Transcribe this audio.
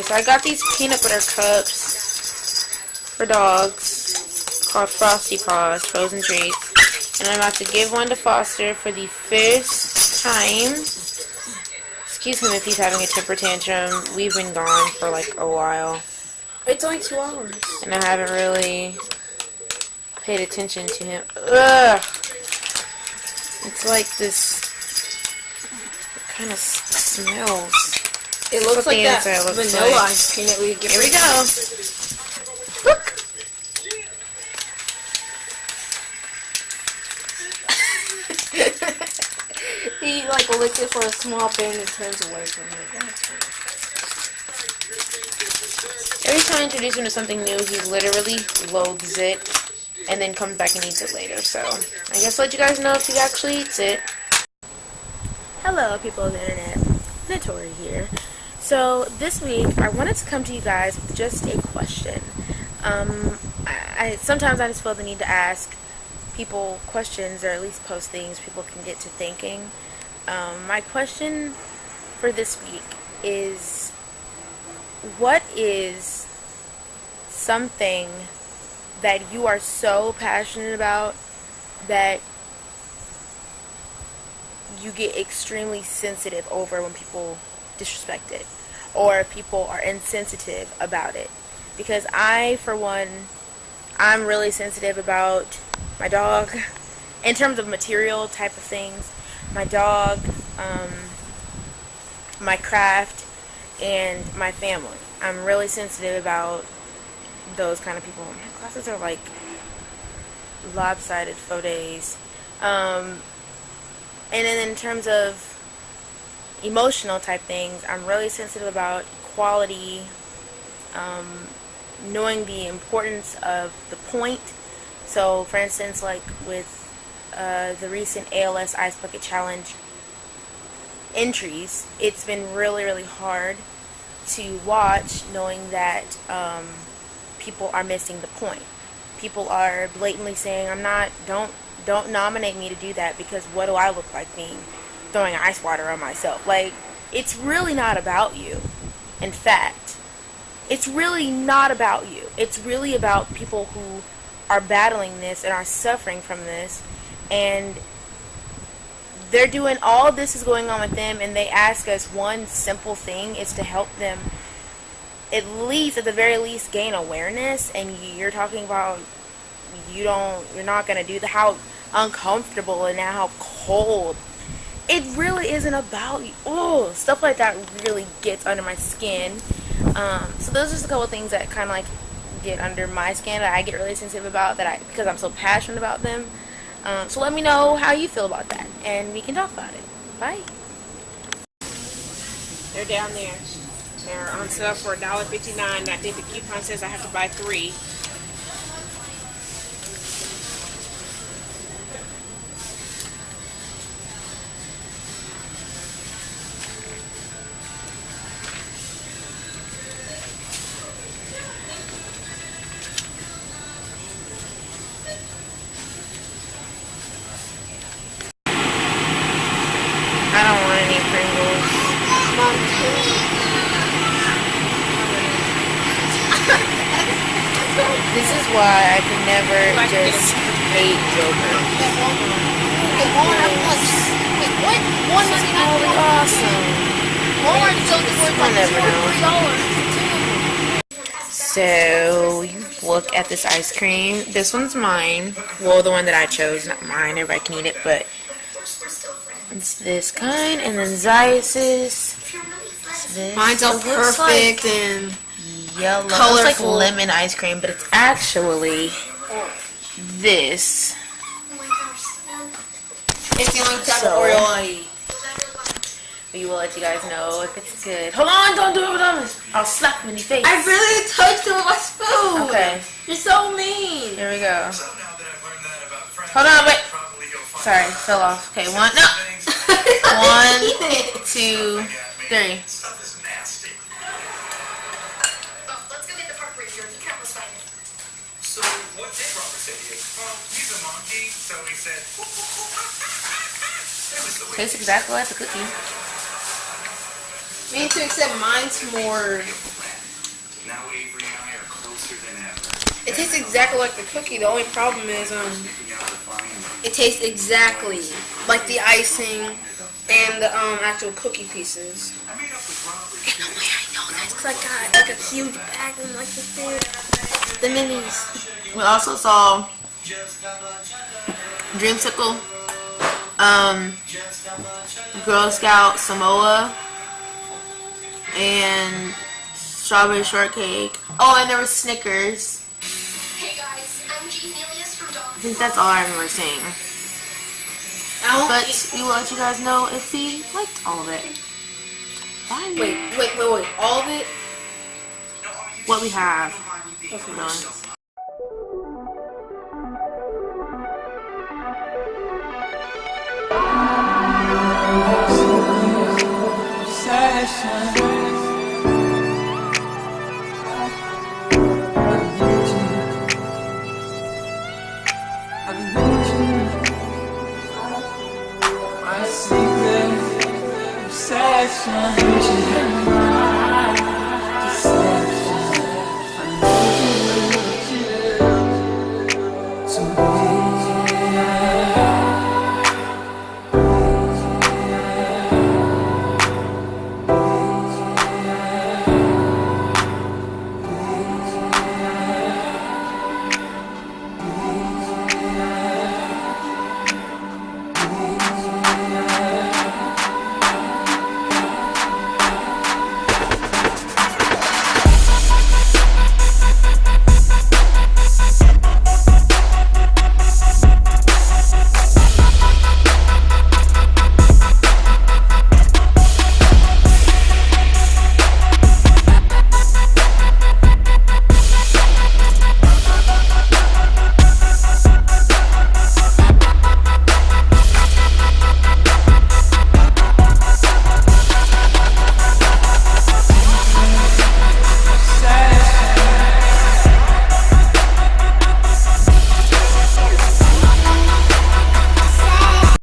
so I got these peanut butter cups for dogs called Frosty Paws, frozen treats. And I'm about to give one to Foster for the first time. Excuse him if he's having a temper tantrum. We've been gone for like a while. It's only 2 hours. And I haven't really paid attention to him. Ugh! It's like this. It kind of smells. It looks like that vanilla like. ice cream that we get. Here we go. Look. He like licks it for a small bit and turns away from it. Every time I introduce him to something new, he literally loathes it and then comes back and eats it later. So I guess I'll let you guys know if he actually eats it. Hello, people of the internet. Natori here. So this week I wanted to come to you guys with just a question. Sometimes I just feel the need to ask people questions, or at least post things people can get to thinking. My question for this week is, what is something that you are so passionate about that you get extremely sensitive over when people disrespect it, or people are insensitive about it? Because I, for one, I'm really sensitive about my dog in terms of material type of things. My dog, my craft, and my family. I'm really sensitive about those kind of people. My glasses are like lopsided for days. And then in terms of emotional type things, I'm really sensitive about equality, knowing the importance of the point. So, for instance, like with the recent ALS Ice Bucket Challenge entries, it's been really, really hard to watch, knowing that people are missing the point. People are blatantly saying, don't nominate me to do that, because what do I look like throwing ice water on myself? Like, it's really not about you. In fact, it's really not about you. It's really about people who are battling this and are suffering from this, and they're doing all this is going on with them, and they ask us one simple thing is to help them at the very least gain awareness. And you're talking about you're not going to do how uncomfortable and how cold. It really isn't about you. Oh, stuff like that really gets under my skin. So those are just a couple of things that kind of like get under my skin, that I get really sensitive about, because I'm so passionate about them. So let me know how you feel about that, and we can talk about it. Bye. They're down there. They're on sale for $1.59. I think the coupon says I have to buy 3. I don't want any Pringles. This is why I can never just hate yogurt. It's awesome. I never know. So, you look at this ice cream. This one's mine. Well, the one that I chose, not mine. Everybody can eat it, but it's this kind, and then Zaius's. Mine's all perfect and yellow. Colorful. It's like lemon ice cream, but it's actually this. It's the only type of Oreo I eat. We will let you guys know if it's good. Hold on, don't do it with us. I'll slap you in the face. I really touched it with my spoon. Okay. You're so mean. Here we go. Hold on, wait. Sorry, fell off. Okay, one, no. 1, 2, 3. So what did Robert say to you? Well, he's a monkey, so he said. Tastes exactly like the cookie. Me too, except mine's more Now Avery and I are closer than ever. It tastes exactly like the cookie. The only problem is Picking out the fine. it tastes exactly like the icing and the actual cookie pieces. I made up with Robert. And the way I know that is because I got like a huge bag of like the minis. We also saw Dreamsicle, Girl Scout Samoa, and strawberry shortcake. Oh, and there was Snickers. Hey guys, I'm Genius from Dog. I think that's all I remember seeing. But we will let you guys know if we liked all of it. Bye. Wait. All of it? What we have. Okay. My secret obsession.